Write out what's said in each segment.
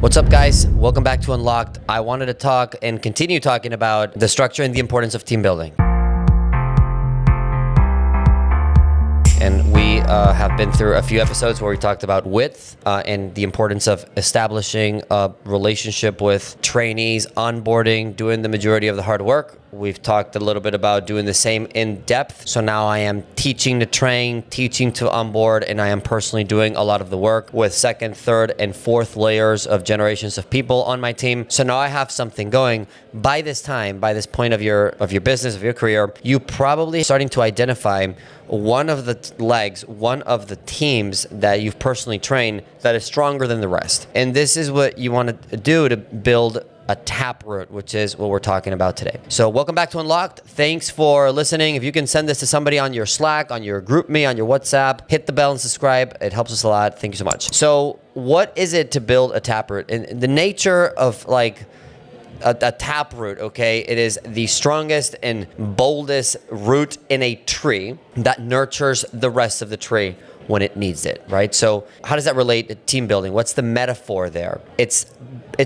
What's up, guys? Welcome back to Unlocked. I wanted to talk and continue talking about the structure and the importance of team building. And we have been through a few episodes where we talked about width and the importance of establishing a relationship with trainees, onboarding, doing the majority of the hard work. We've talked a little bit about doing the same in depth. So now I am teaching to train, teaching to onboard, and I am personally doing a lot of the work with second, third, and fourth layers of generations of people on my team. So now I have something going. By this time, by this point of your business, of your career, you probably starting to identify one of the legs, one of the teams that you've personally trained that is stronger than the rest. And this is what you want to do to build a taproot, which is what we're talking about today. So welcome back to Unlocked. Thanks for listening. If you can send this to somebody on your Slack, on your GroupMe, on your WhatsApp, hit the bell and subscribe. It helps us a lot. Thank you so much. So what is it to build a taproot? And the nature of like a taproot, okay, it is the strongest and boldest root in a tree that nurtures the rest of the tree when it needs it, right? So how does that relate to team building? What's the metaphor there? It's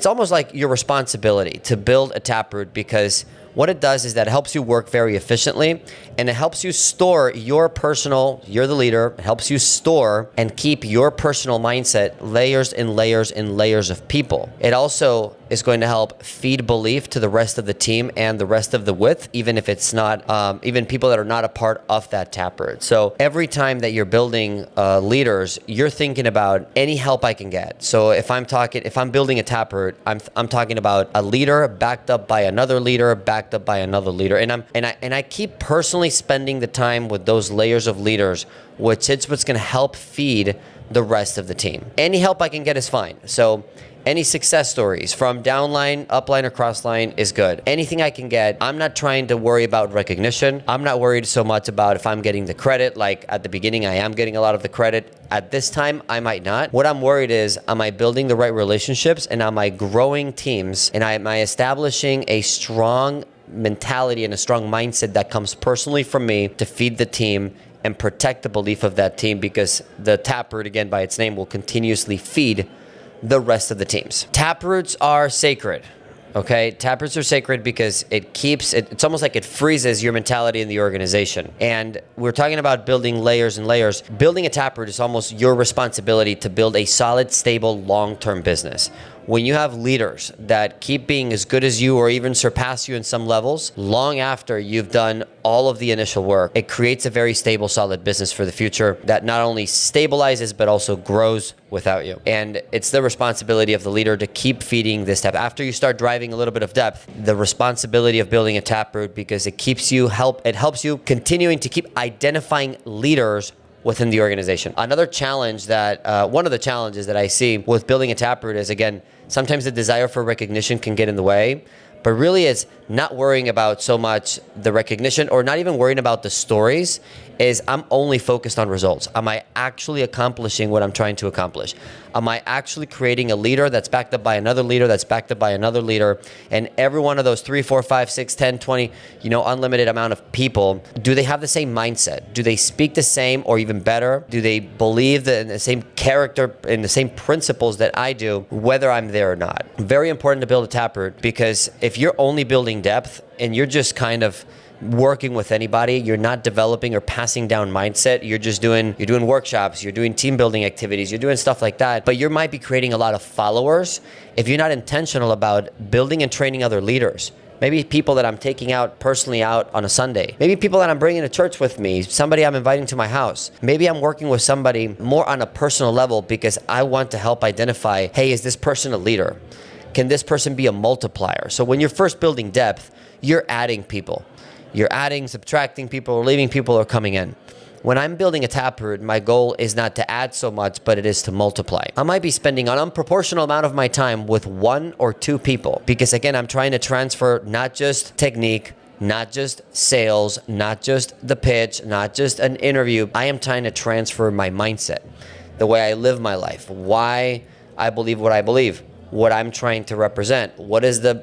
almost like your responsibility to build a taproot, because what it does is that it helps you work very efficiently, and it helps you store you're the leader, it helps you store and keep your personal mindset layers and layers and layers of people. It also is going to help feed belief to the rest of the team and the rest of the width, even if it's not, even people that are not a part of that taproot. So every time that you're building leaders, you're thinking about any help I can get. So if I'm building a taproot, I'm talking about a leader backed up by another leader, backed up by another leader. And I keep personally spending the time with those layers of leaders, which is what's going to help feed the rest of the team. Any help I can get is fine. So any success stories from downline, upline, or crossline is good. Anything I can get. I'm not trying to worry about recognition. I'm not worried so much about if I'm getting the credit. Like at the beginning, I am getting a lot of the credit. At this time, I might not. What I'm worried is, am I building the right relationships, and am I growing teams, and am I establishing a strong mentality and a strong mindset that comes personally from me to feed the team and protect the belief of that team, because the taproot, again, by its name, will continuously feed the rest of the teams. Taproots are sacred, okay? Taproots are sacred because it's almost like it freezes your mentality in the organization. And we're talking about building layers and layers. Building a taproot is almost your responsibility to build a solid, stable, long-term business. When you have leaders that keep being as good as you or even surpass you in some levels, long after you've done all of the initial work, it creates a very stable, solid business for the future that not only stabilizes, but also grows without you. And it's the responsibility of the leader to keep feeding this tap. After you start driving a little bit of depth, the responsibility of building a taproot, because it helps you continuing to keep identifying leaders within the organization. Another challenge one of the challenges that I see with building a taproot is, again, sometimes the desire for recognition can get in the way, but really it's not worrying about so much the recognition, or not even worrying about the stories, is I'm only focused on results. Am I actually accomplishing what I'm trying to accomplish? Am I actually creating a leader that's backed up by another leader that's backed up by another leader? And every one of those 3, 4, 5, 6, 10, 20, unlimited amount of people, do they have the same mindset? Do they speak the same or even better? Do they believe in the same character and the same principles that I do, whether I'm there or not? Very important to build a taproot, because if you're only building depth and you're just kind of working with anybody, you're not developing or passing down mindset. You're doing workshops, you're doing team building activities, you're doing stuff like that, but you might be creating a lot of followers if you're not intentional about building and training other leaders. Maybe people that I'm taking out personally out on a Sunday. Maybe people that I'm bringing to church with me, somebody I'm inviting to my house. Maybe I'm working with somebody more on a personal level because I want to help identify, hey, is this person a leader? Can this person be a multiplier? So when you're first building depth, you're adding people. You're adding, subtracting people, or leaving people, or coming in. When I'm building a taproot, my goal is not to add so much, but it is to multiply. I might be spending an unproportional amount of my time with 1 or 2 people, because again, I'm trying to transfer not just technique, not just sales, not just the pitch, not just an interview. I am trying to transfer my mindset, the way I live my life, why I believe what I believe, what I'm trying to represent, what is the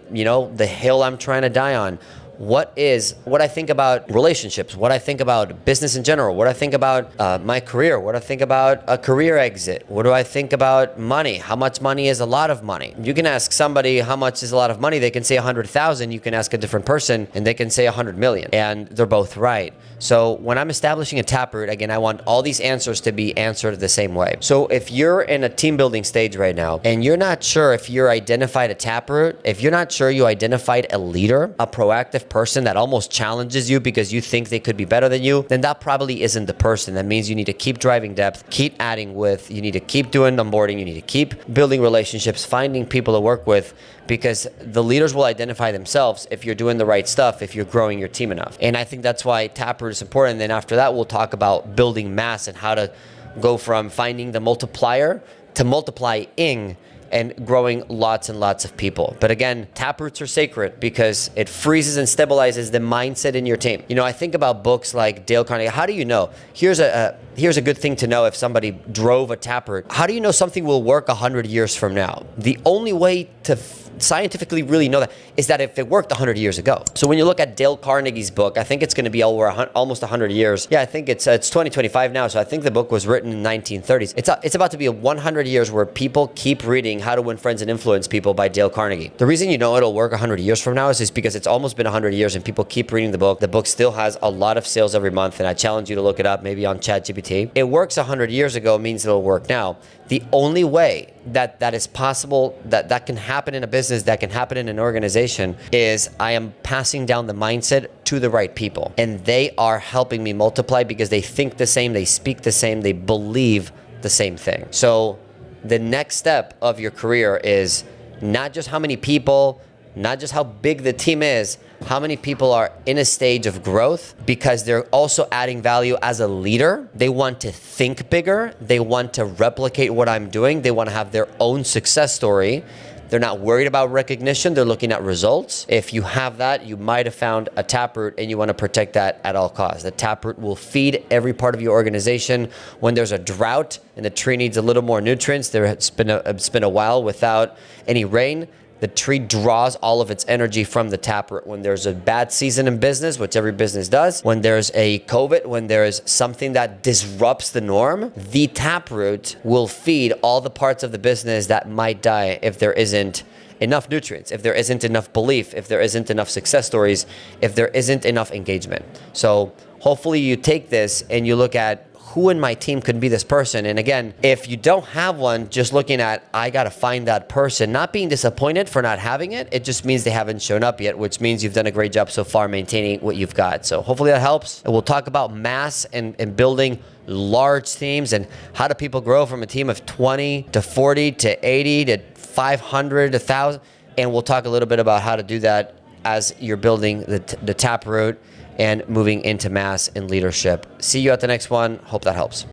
hill I'm trying to die on, what I think about relationships, what I think about business in general, what I think about my career, what I think about a career exit, what do I think about money, how much money is a lot of money. You can ask somebody how much is a lot of money, they can say 100,000. You can ask a different person and they can say 100 million, and they're both right. So when I'm establishing a Taproot, again, I want all these answers to be answered the same way. So if you're in a team building stage right now and you're not sure if you're identified a Taproot, if you're not sure you identified a leader, a proactive person that almost challenges you because you think they could be better than you, then that probably isn't the person. That means you need to keep driving depth, keep adding width, you need to keep doing onboarding, you need to keep building relationships, finding people to work with, because the leaders will identify themselves if you're doing the right stuff, if you're growing your team enough. And I think that's why Taproot is important. And then after that, we'll talk about building mass and how to go from finding the multiplier to multiplying and growing lots and lots of people. But again, Taproots are sacred because it freezes and stabilizes the mindset in your team. You know, I think about books like Dale Carnegie. How do you know? Here's a good thing to know if somebody drove a Taproot. How do you know something will work 100 years from now? The only way to scientifically really know that is that if it worked 100 years ago. So when you look at Dale Carnegie's book, I think it's going to be over almost 100 years. Yeah, I think it's 2025 now, so I think the book was written in 1930s. It's about to be 100 years where people keep reading How to Win Friends and Influence People by Dale Carnegie. The reason you know it'll work 100 years from now is just because it's almost been 100 years and people keep reading the book. The book still has a lot of sales every month, and I challenge you to look it up, maybe on ChatGPT. It works 100 years ago means it'll work now. The only way that is possible, that can happen in a business, that can happen in an organization, is I am passing down the mindset to the right people. And they are helping me multiply because they think the same, they speak the same, they believe the same thing. So the next step of your career is not just how many people, not just how big the team is, how many people are in a stage of growth, because they're also adding value as a leader. They want to think bigger. They want to replicate what I'm doing. They want to have their own success story. They're not worried about recognition. They're looking at results. If you have that, you might have found a Taproot, and you want to protect that at all costs. The Taproot will feed every part of your organization. When there's a drought and the tree needs a little more nutrients, it's been a while without any rain, the tree draws all of its energy from the Taproot. When there's a bad season in business, which every business does, when there's a COVID, when there is something that disrupts the norm, the Taproot will feed all the parts of the business that might die if there isn't enough nutrients, if there isn't enough belief, if there isn't enough success stories, if there isn't enough engagement. So hopefully you take this and you look at who in my team could be this person. And again, if you don't have one, just looking at, I got to find that person, not being disappointed for not having it. It just means they haven't shown up yet, which means you've done a great job so far maintaining what you've got. So hopefully that helps. And we'll talk about mass and building large teams and how do people grow from a team of 20 to 40 to 80 to 500 to 1,000. And we'll talk a little bit about how to do that as you're building the Taproot and moving into mass and leadership. See you at the next one. Hope that helps.